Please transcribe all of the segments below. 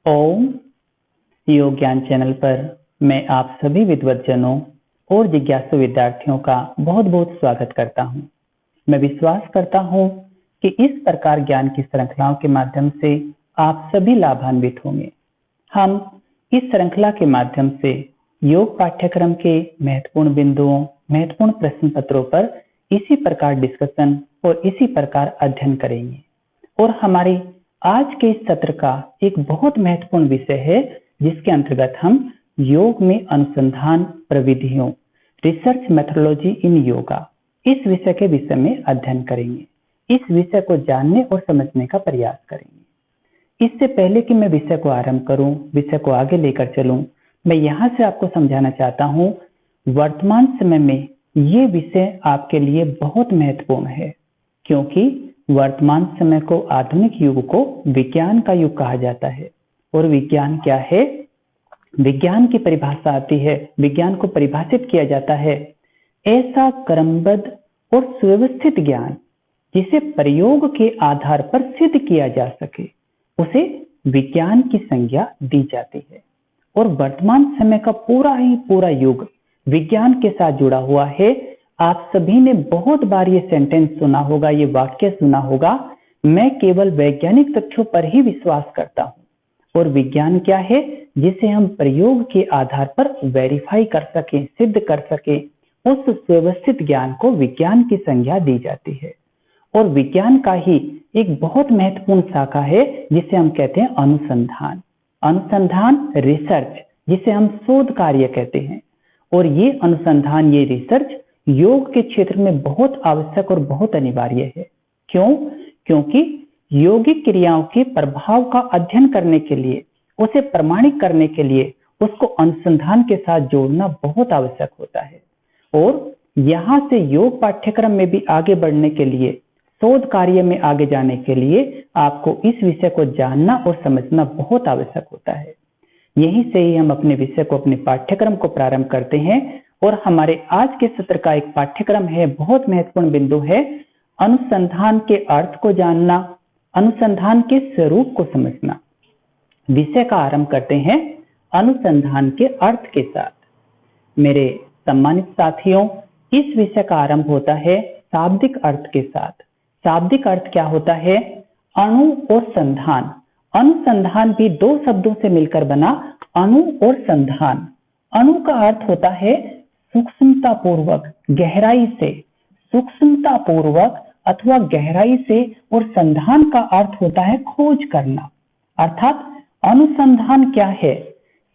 ओम योग ज्ञान चैनल पर मैं आप सभी विद्वज्जनों और जिज्ञासु विद्यार्थियों का बहुत बहुत स्वागत करता हूं। मैं विश्वास करता हूं कि इस प्रकार ज्ञान की श्रृंखलाओं के माध्यम से आप सभी लाभान्वित होंगे। हम इस श्रृंखला के माध्यम से योग पाठ्यक्रम के महत्वपूर्ण बिंदुओं, महत्वपूर्ण प्रश्न पत्रों पर इसी प्रकार डिस्कशन और इसी प्रकार अध्ययन करेंगे। और हमारे आज के इस सत्र का एक बहुत महत्वपूर्ण विषय है जिसके अंतर्गत हम योग में अनुसंधान प्रविधियों, रिसर्च मेथोडोलॉजी इन योगा, इस विषय के विषय में अध्ययन करेंगे। इस विषय को जानने और समझने का प्रयास करेंगे। इससे पहले कि मैं विषय को आरंभ करूं, विषय को आगे लेकर चलूं, मैं यहां से आपको समझाना चाहता हूं, वर्तमान समय में ये विषय आपके लिए बहुत महत्वपूर्ण है, क्योंकि वर्तमान समय को, आधुनिक युग को विज्ञान का युग कहा जाता है। और विज्ञान क्या है? विज्ञान की परिभाषा आती है, विज्ञान को परिभाषित किया जाता है ऐसा क्रमबद्ध और सुव्यवस्थित ज्ञान जिसे प्रयोग के आधार पर सिद्ध किया जा सके, उसे विज्ञान की संज्ञा दी जाती है। और वर्तमान समय का पूरा युग विज्ञान के साथ जुड़ा हुआ है। आप सभी ने बहुत बार ये सेंटेंस सुना होगा, ये वाक्य सुना होगा, मैं केवल वैज्ञानिक तथ्यों पर ही विश्वास करता हूं। और विज्ञान क्या है? जिसे हम प्रयोग के आधार पर वेरीफाई कर सकें, सिद्ध कर सकें, उस व्यवस्थित ज्ञान को विज्ञान की संज्ञा दी जाती है। और विज्ञान का ही एक बहुत महत्वपूर्ण शाखा है जिसे हम कहते हैं अनुसंधान। अनुसंधान, रिसर्च, जिसे हम शोध कार्य कहते हैं। और ये अनुसंधान, ये रिसर्च योग के क्षेत्र में बहुत आवश्यक और बहुत अनिवार्य है। क्यों? क्योंकि योगिक क्रियाओं के प्रभाव का अध्ययन करने के लिए, उसे प्रमाणित करने के लिए उसको अनुसंधान के साथ जोड़ना बहुत आवश्यक होता है। और यहां से योग पाठ्यक्रम में भी आगे बढ़ने के लिए, शोध कार्य में आगे जाने के लिए आपको इस विषय को जानना और समझना बहुत आवश्यक होता है। यहीं से ही हम अपने विषय को, अपने पाठ्यक्रम को प्रारंभ करते हैं। और हमारे आज के सत्र का एक पाठ्यक्रम है, बहुत महत्वपूर्ण बिंदु है, अनुसंधान के अर्थ को जानना, अनुसंधान के स्वरूप को समझना। विषय का आरंभ करते हैं अनुसंधान के अर्थ के साथ। मेरे सम्मानित साथियों, इस विषय का आरंभ होता है शाब्दिक अर्थ के साथ। शाब्दिक अर्थ क्या होता है? अणु और संधान। अनुसंधान भी दो शब्दों से मिलकर बना, अणु और संधान। अणु का अर्थ होता है सूक्ष्मतापूर्वक, गहराई से, सूक्ष्मतापूर्वक अथवा गहराई से। और संधान का अर्थ होता है खोज करना। अर्थात अनुसंधान क्या है?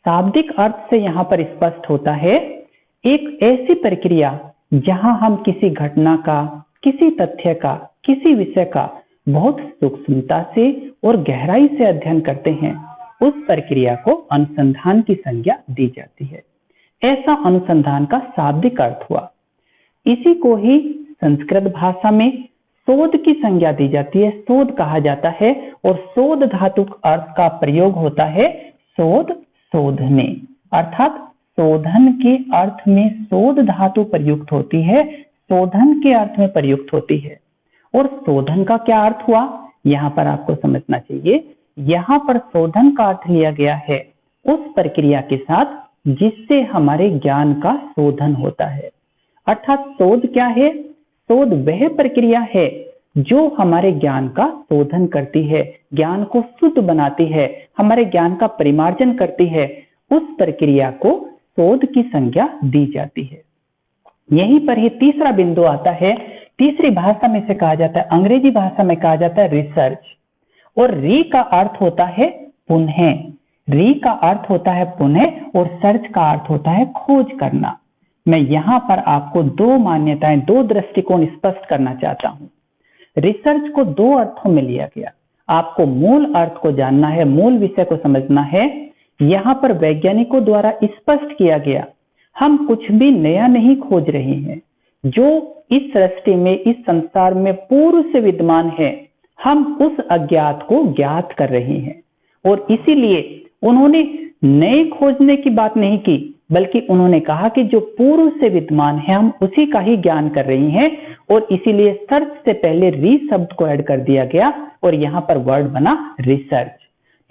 शाब्दिक अर्थ से यहाँ पर स्पष्ट होता है एक ऐसी प्रक्रिया जहां हम किसी घटना का, किसी तथ्य का, किसी विषय का बहुत सूक्ष्मता से और गहराई से अध्ययन करते हैं। उस प्रक्रिया को अनुसंधान की संज्ञा दी जाती है। ऐसा अनुसंधान का शाब्दिक अर्थ हुआ। इसी को ही संस्कृत भाषा में शोध की संज्ञा दी जाती है, शोध कहा जाता है। और शोध धातु अर्थ का प्रयोग होता है शोध, शोधने। अर्थात शोधन के अर्थ में शोध धातु प्रयुक्त होती है, शोधन के अर्थ में प्रयुक्त होती है। और शोधन का क्या अर्थ हुआ, यहाँ पर आपको समझना चाहिए। यहाँ पर शोधन का अर्थ लिया गया है उस प्रक्रिया के साथ जिससे हमारे ज्ञान का शोधन होता है। अर्थात शोध क्या है? शोध वह प्रक्रिया है जो हमारे ज्ञान का शोधन करती है, ज्ञान को शुद्ध बनाती है, हमारे ज्ञान का परिमार्जन करती है। उस प्रक्रिया को शोध की संज्ञा दी जाती है। यहीं पर ही तीसरा बिंदु आता है। तीसरी भाषा में से कहा जाता है, अंग्रेजी भाषा में कहा जाता है रिसर्च। और री का अर्थ होता है पुनः, री का अर्थ होता है पुनः, और सर्च का अर्थ होता है खोज करना। मैं यहाँ पर आपको दो मान्यताएं, दो दृष्टिकोण स्पष्ट करना चाहता हूँ। रिसर्च को दो अर्थों में लिया गया। आपको मूल अर्थ को जानना है, मूल विषय को समझना है। यहाँ पर वैज्ञानिकों द्वारा स्पष्ट किया गया, हम कुछ भी नया नहीं खोज रहे हैं। जो इस सृष्टि में, इस संसार में पूर्व से विद्यमान है, हम उस अज्ञात को ज्ञात कर रहे हैं। और इसीलिए उन्होंने नए खोजने की बात नहीं की, बल्कि उन्होंने कहा कि जो पूर्व से विद्यमान है हम उसी का ही ज्ञान कर रहे हैं। और इसीलिए सर्च से पहले री शब्द को ऐड कर दिया गया और यहाँ पर वर्ड बना रिसर्च।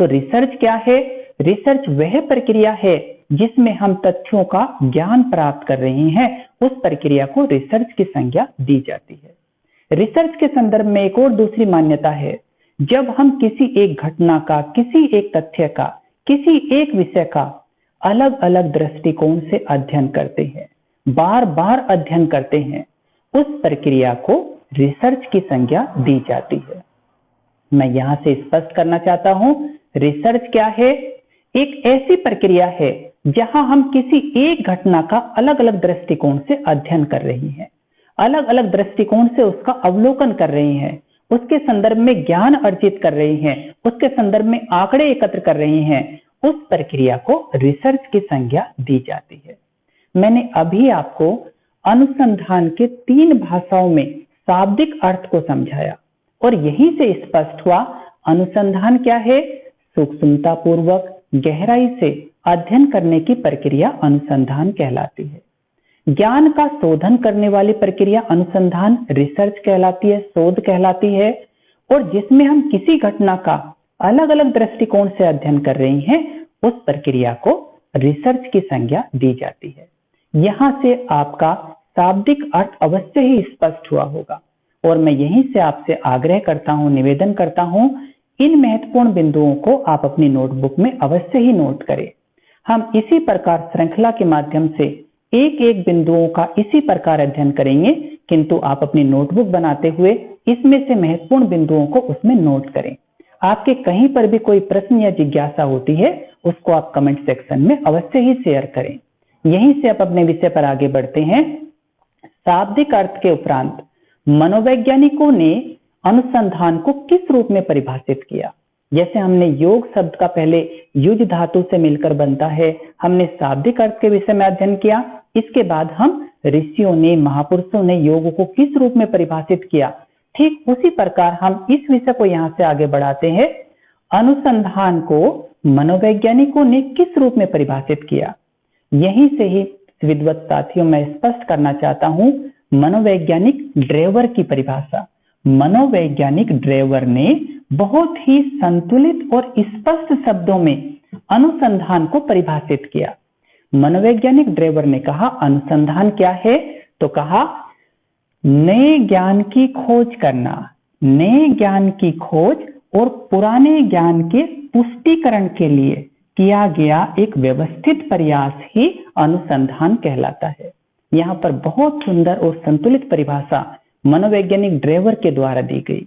तो रिसर्च क्या है? रिसर्च वह प्रक्रिया है जिसमें हम तथ्यों का ज्ञान प्राप्त कर रहे हैं, उस प्रक्रिया को रिसर्च की संज्ञा दी जाती है। रिसर्च के संदर्भ में एक और दूसरी मान्यता है, जब हम किसी एक घटना का, किसी एक तथ्य का, किसी एक विषय का अलग अलग दृष्टिकोण से अध्ययन करते हैं, बार बार अध्ययन करते हैं, उस प्रक्रिया को रिसर्च की संज्ञा दी जाती है। मैं यहां से स्पष्ट करना चाहता हूं, रिसर्च क्या है? एक ऐसी प्रक्रिया है जहां हम किसी एक घटना का अलग अलग दृष्टिकोण से अध्ययन कर रहे हैं, अलग अलग दृष्टिकोण से उसका अवलोकन कर रहे हैं, उसके संदर्भ में ज्ञान अर्जित कर रहे हैं, उसके संदर्भ में आंकड़े एकत्र कर रहे हैं, उस प्रक्रिया को रिसर्च की संज्ञा दी जाती है। मैंने अभी आपको अनुसंधान के 3 भाषाओं में शाब्दिक अर्थ को समझाया और यहीं से स्पष्ट हुआ अनुसंधान क्या है? सूक्ष्मता पूर्वक गहराई से अध्ययन करने की प्रक्रिया अनुसंधान कहलाती है। ज्ञान का शोधन करने वाली प्रक्रिया अनुसंधान रिसर्च कहलाती है, शोध कहलाती है, और जिसमें हम किसी घटना का अलग अलग दृष्टिकोण से अध्ययन कर रहे हैं, उस प्रक्रिया को रिसर्च की संज्ञा दी जाती है। यहां से आपका शाब्दिक अर्थ अवश्य ही स्पष्ट हुआ होगा और मैं यहीं से आपसे आग्रह करता हूं, निवेदन करता हूं, इन महत्वपूर्ण बिंदुओं को आप अपनी नोटबुक में अवश्य ही नोट करें। हम इसी प्रकार श्रृंखला के माध्यम से एक एक बिंदुओं का इसी प्रकार अध्ययन करेंगे, किंतु आप अपनी नोटबुक बनाते हुए इसमें से महत्वपूर्ण बिंदुओं को उसमें नोट करें। आपके कहीं पर भी कोई प्रश्न या जिज्ञासा होती है, उसको आप कमेंट सेक्शन में अवश्य ही शेयर करें। यहीं से आप अपने विषय पर आगे बढ़ते हैं। शाब्दिक अर्थ के उपरांत मनोवैज्ञानिकों ने अनुसंधान को किस रूप में परिभाषित किया? जैसे हमने योग शब्द का पहले युज धातु से मिलकर बनता है, हमने शाब्दिक अर्थ के विषय में अध्ययन किया। इसके बाद हम ऋषियों ने, महापुरुषों ने योग को किस रूप में परिभाषित किया, ठीक उसी प्रकार हम इस विषय को यहाँ से आगे बढ़ाते हैं। अनुसंधान को मनोवैज्ञानिकों ने किस रूप में परिभाषित किया? यहीं से ही विद्वत साथियों मैं स्पष्ट करना चाहता हूं, मनोवैज्ञानिक ड्रेवर की परिभाषा। मनोवैज्ञानिक ड्रेवर ने बहुत ही संतुलित और स्पष्ट शब्दों में अनुसंधान को परिभाषित किया। मनोवैज्ञानिक ड्रेवर ने कहा अनुसंधान क्या है? तो कहा नए ज्ञान की खोज करना, नए ज्ञान की खोज और पुराने ज्ञान के पुष्टिकरण के लिए किया गया एक व्यवस्थित प्रयास ही अनुसंधान कहलाता है। यहाँ पर बहुत सुंदर और संतुलित परिभाषा मनोवैज्ञानिक ड्रेवर के द्वारा दी गई।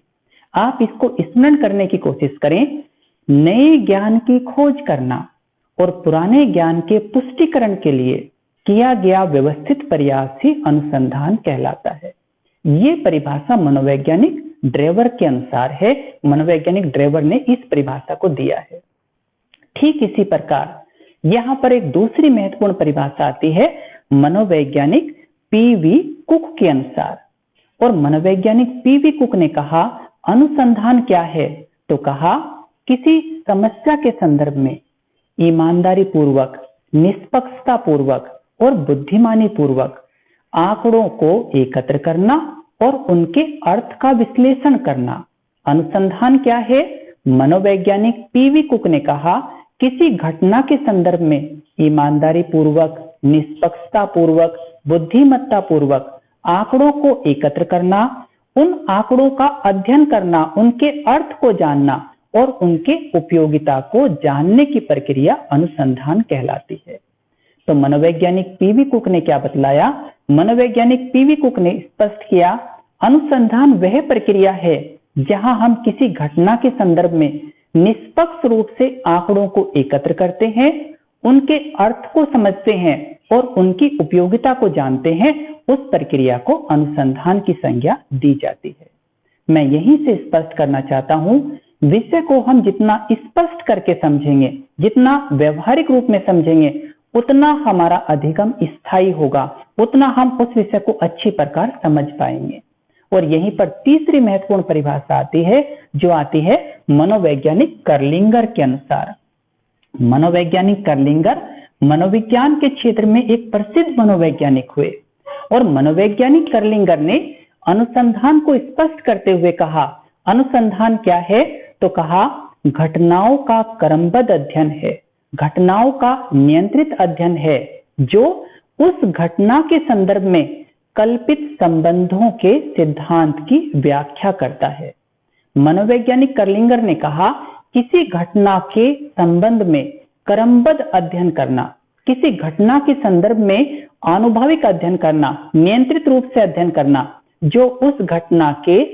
आप इसको स्मरण करने की कोशिश करें। नए ज्ञान की खोज करना और पुराने ज्ञान के पुष्टिकरण के लिए किया गया व्यवस्थित प्रयास ही अनुसंधान कहलाता है। ये परिभाषा मनोवैज्ञानिक ड्रेवर के अनुसार है। मनोवैज्ञानिक ड्रेवर ने इस परिभाषा को दिया है। ठीक इसी प्रकार यहाँ पर एक दूसरी महत्वपूर्ण परिभाषा आती है मनोवैज्ञानिक पीवी कुक के अनुसार। और मनोवैज्ञानिक पीवी कुक ने कहा अनुसंधान क्या है? तो कहा किसी समस्या के संदर्भ में ईमानदारी पूर्वक, निष्पक्षता पूर्वक और बुद्धिमानी पूर्वक आंकड़ों को एकत्र करना और उनके अर्थ का विश्लेषण करना। अनुसंधान क्या है? मनोवैज्ञानिक पीवी कुक ने कहा किसी घटना के संदर्भ में ईमानदारी पूर्वक, निष्पक्षता पूर्वक, बुद्धिमत्ता पूर्वक आंकड़ों को एकत्र करना, उन आंकड़ों का अध्ययन करना, उनके अर्थ को जानना और उनके उपयोगिता को जानने की प्रक्रिया अनुसंधान कहलाती है। तो मनोवैज्ञानिक पीवी कुक ने क्या बतलाया? मनोवैज्ञानिक पीवी कुक ने स्पष्ट किया अनुसंधान वह प्रक्रिया है जहां हम किसी घटना के संदर्भ में निष्पक्ष रूप से आंकड़ों को एकत्र करते हैं, उनके अर्थ को समझते हैं और उनकी उपयोगिता को जानते हैं। उस प्रक्रिया को अनुसंधान की संज्ञा दी जाती है। मैं यहीं से स्पष्ट करना चाहता हूं, विषय को हम जितना स्पष्ट करके समझेंगे, जितना व्यवहारिक रूप में समझेंगे, उतना हमारा अधिगम स्थायी होगा, उतना हम उस विषय को अच्छी प्रकार समझ पाएंगे। और यहीं पर तीसरी महत्वपूर्ण परिभाषा आती है, जो आती है मनोवैज्ञानिक कर्लिंगर के अनुसार। मनोवैज्ञानिक कर्लिंगर मनोविज्ञान के क्षेत्र में एक प्रसिद्ध मनोवैज्ञानिक हुए और मनोवैज्ञानिक कर्लिंगर ने अनुसंधान को स्पष्ट करते हुए कहा अनुसंधान क्या है? तो कहा घटनाओं का क्रमबद्ध अध्ययन है, घटनाओं का नियंत्रित अध्ययन है, जो उस घटना के संदर्भ में कल्पित संबंधों के सिद्धांत की व्याख्या करता है। मनोवैज्ञानिक कर्लिंगर ने कहा, किसी घटना के संबंध में क्रमबद्ध अध्ययन करना, किसी घटना के संदर्भ में आनुभविक अध्ययन करना, नियंत्रित रूप से अध्ययन करना, जो उस घटना के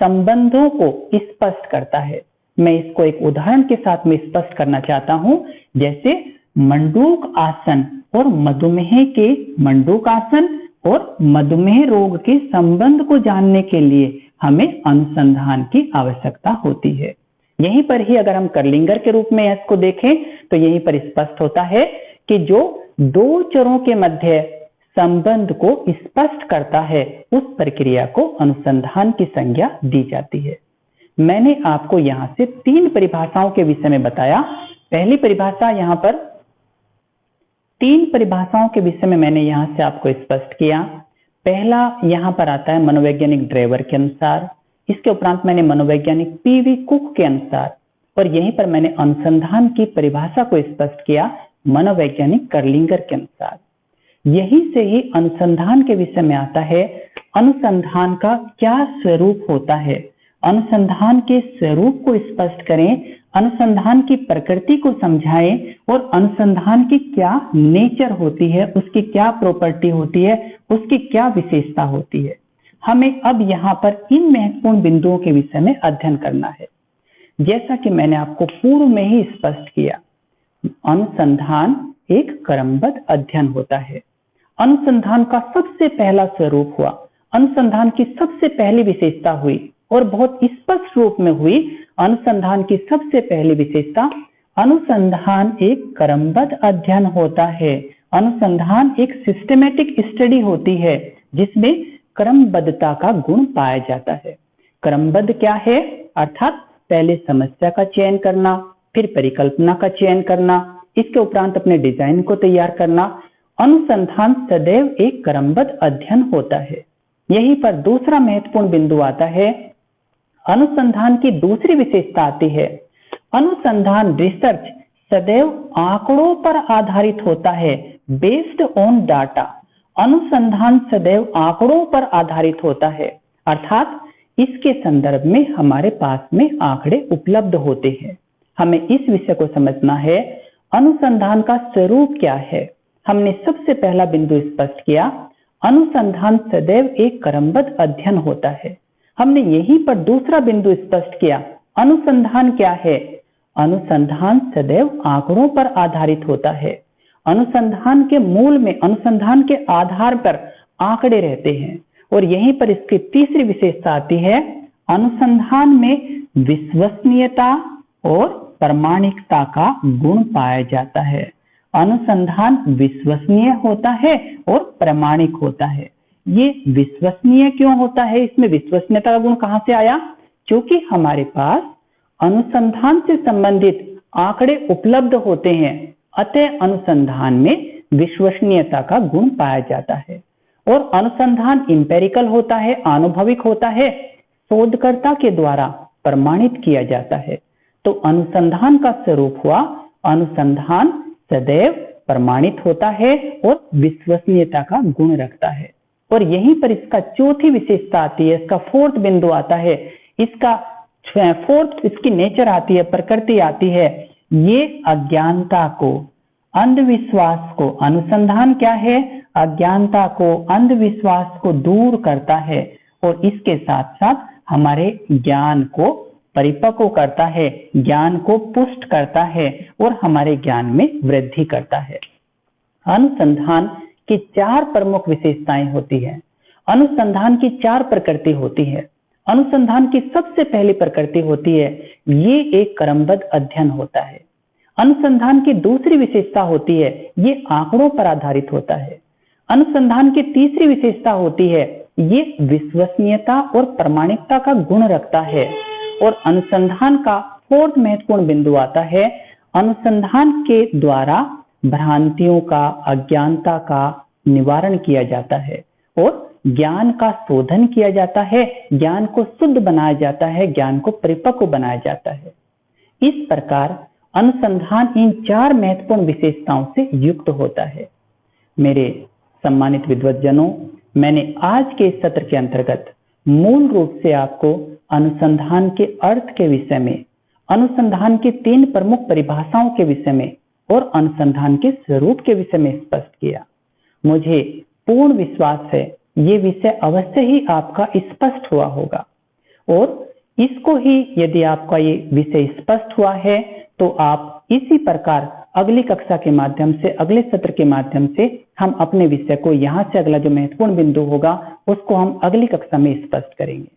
संबंधों को स्पष्ट करता है। मैं इसको एक उदाहरण के साथ में स्पष्ट करना चाहता हूं, जैसे मंडूक आसन और मधुमेह के मंडूक आसन और मधुमेह रोग के संबंध को जानने के लिए हमें अनुसंधान की आवश्यकता होती है। यहीं पर ही अगर हम कर्लिंगर के रूप में इसको देखें तो यहीं पर स्पष्ट होता है कि जो दो चरों के मध्य संबंध को स्पष्ट करता है, उस प्रक्रिया को अनुसंधान की संज्ञा दी जाती है। मैंने आपको यहां से 3 परिभाषाओं के विषय में बताया। पहली परिभाषा यहां पर 3 परिभाषाओं के विषय में मैंने यहां से आपको स्पष्ट किया। पहला यहां पर आता है मनोवैज्ञानिक ड्रेवर के अनुसार, इसके उपरांत मैंने मनोवैज्ञानिक पीवी कुक के अनुसार, और यहीं पर मैंने अनुसंधान की परिभाषा को स्पष्ट किया मनोवैज्ञानिक कर्लिंगर के अनुसार। यही से ही अनुसंधान के विषय में आता है, अनुसंधान का क्या स्वरूप होता है, अनुसंधान के स्वरूप को स्पष्ट करें, अनुसंधान की प्रकृति को समझाएं और अनुसंधान की क्या नेचर होती है, उसकी क्या प्रॉपर्टी होती है, उसकी क्या विशेषता होती है। हमें अब यहाँ पर इन महत्वपूर्ण बिंदुओं के विषय में अध्ययन करना है। जैसा कि मैंने आपको पूर्व में ही स्पष्ट किया, अनुसंधान एक क्रमबद्ध अध्ययन होता है। अनुसंधान का सबसे पहला स्वरूप हुआ, अनुसंधान की सबसे पहली विशेषता हुई और बहुत स्पष्ट रूप में हुई। अनुसंधान की सबसे पहली विशेषता, अनुसंधान एक क्रमबद्ध अध्ययन होता है। अनुसंधान एक सिस्टमैटिक स्टडी होती है जिसमें क्रमबद्धता का गुण पाया जाता है। क्रमबद्ध क्या है? अर्थात पहले समस्या का चयन करना, फिर परिकल्पना का चयन करना, इसके उपरांत अपने डिजाइन को तैयार करना। अनुसंधान सदैव एक क्रमबद्ध अध्ययन होता है। यहीं पर दूसरा महत्वपूर्ण बिंदु आता है, अनुसंधान की दूसरी विशेषता आती है, अनुसंधान रिसर्च सदैव आंकड़ों पर आधारित होता है, बेस्ड ऑन डाटा। अनुसंधान सदैव आंकड़ों पर आधारित होता है, अर्थात इसके संदर्भ में हमारे पास में आंकड़े उपलब्ध होते हैं। हमें इस विषय को समझना है, अनुसंधान का स्वरूप क्या है। हमने सबसे पहला बिंदु स्पष्ट किया, अनुसंधान सदैव एक क्रमबद्ध अध्ययन होता है। हमने यहीं पर दूसरा बिंदु स्पष्ट किया, अनुसंधान क्या है? अनुसंधान सदैव आंकड़ों पर आधारित होता है। अनुसंधान के मूल में, अनुसंधान के आधार पर आंकड़े रहते हैं। और यहीं पर इसकी तीसरी विशेषता आती है, अनुसंधान में विश्वसनीयता और प्रामाणिकता का गुण पाया जाता है। अनुसंधान विश्वसनीय होता है और प्रामाणिक होता है। ये विश्वसनीय क्यों होता है? इसमें विश्वसनीयता का गुण कहां से आया? क्योंकि हमारे पास अनुसंधान से संबंधित आंकड़े उपलब्ध होते हैं, अतः अनुसंधान में विश्वसनीयता का गुण पाया जाता है। और अनुसंधान इंपेरिकल होता है, आनुभविक होता है, शोधकर्ता के द्वारा प्रमाणित किया जाता है। तो अनुसंधान का स्वरूप हुआ, अनुसंधान सदैव प्रमाणित होता है और विश्वसनीयता का गुण रखता है। और यहीं पर इसका चौथी विशेषता आती है, इसका फोर्थ बिंदु आता है, इसका फोर्थ इसकी नेचर आती है, प्रकृति आती है। ये अज्ञानता को, अंधविश्वास को, अनुसंधान क्या है? अज्ञानता को, अंधविश्वास को दूर करता है और इसके साथ साथ हमारे ज्ञान को परिपक्व करता है, ज्ञान को पुष्ट करता है और हमारे ज्ञान में वृद्धि करता है। अनुसंधान की 4 प्रमुख विशेषताएं होती हैं। अनुसंधान की 4 प्रकृति होती है। अनुसंधान की सबसे पहली प्रकृति होती है, ये एक क्रमबद्ध अध्ययन होता है। अनुसंधान की दूसरी विशेषता होती है, ये आंकड़ों पर आधारित होता है। अनुसंधान की तीसरी विशेषता होती है, ये विश्वसनीयता और प्रामाणिकता का गुण रखता है। और अनुसंधान का फोर्थ महत्वपूर्ण बिंदु आता है, अनुसंधान के द्वारा भ्रांतियों का, अज्ञानता का निवारण किया जाता है और ज्ञान का शोधन किया जाता है, ज्ञान को शुद्ध बनाया जाता है, ज्ञान को परिपक्व बनाया जाता है। इस प्रकार अनुसंधान इन 4 महत्वपूर्ण विशेषताओं से युक्त होता है। मेरे सम्मानित विद्वज्जनों, मैंने आज के इस सत्र के अंतर्गत मूल रूप से आपको अनुसंधान के अर्थ के विषय में, अनुसंधान की 3 प्रमुख परिभाषाओं के विषय में और अनुसंधान के स्वरूप के विषय में स्पष्ट किया। मुझे पूर्ण विश्वास है ये विषय अवश्य ही आपका स्पष्ट हुआ होगा, और इसको ही यदि आपका ये विषय स्पष्ट हुआ है तो आप इसी प्रकार अगली कक्षा के माध्यम से, अगले सत्र के माध्यम से हम अपने विषय को यहाँ से अगला जो महत्वपूर्ण बिंदु होगा उसको हम अगली कक्षा में स्पष्ट करेंगे।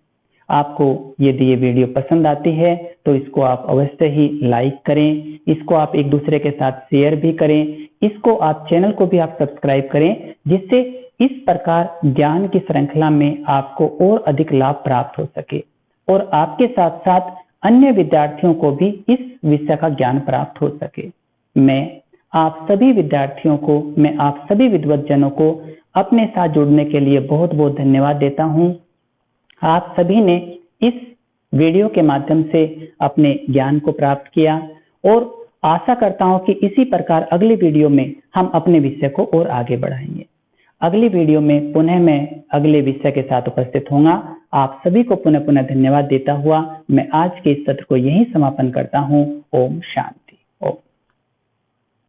आपको यदि ये वीडियो पसंद आती है तो इसको आप अवश्य ही लाइक करें, इसको आप एक दूसरे के साथ शेयर भी करें, इसको आप चैनल को भी आप सब्सक्राइब करें, जिससे इस प्रकार ज्ञान की श्रृंखला में आपको और अधिक लाभ प्राप्त हो सके और आपके साथ साथ अन्य विद्यार्थियों को भी इस विषय का ज्ञान प्राप्त हो सके। मैं आप सभी विद्यार्थियों को, मैं आप सभी विद्वज्जनों को अपने साथ जुड़ने के लिए बहुत बहुत धन्यवाद देता हूं। आप सभी ने इस वीडियो के माध्यम से अपने ज्ञान को प्राप्त किया और आशा करता हूं कि इसी प्रकार अगली वीडियो में हम अपने विषय को और आगे बढ़ाएंगे। अगली वीडियो में पुनः मैं अगले विषय के साथ उपस्थित होऊंगा। आप सभी को पुनः पुनः धन्यवाद देता हुआ मैं आज के इस सत्र को यहीं समापन करता हूं। ओम शांति। ओम।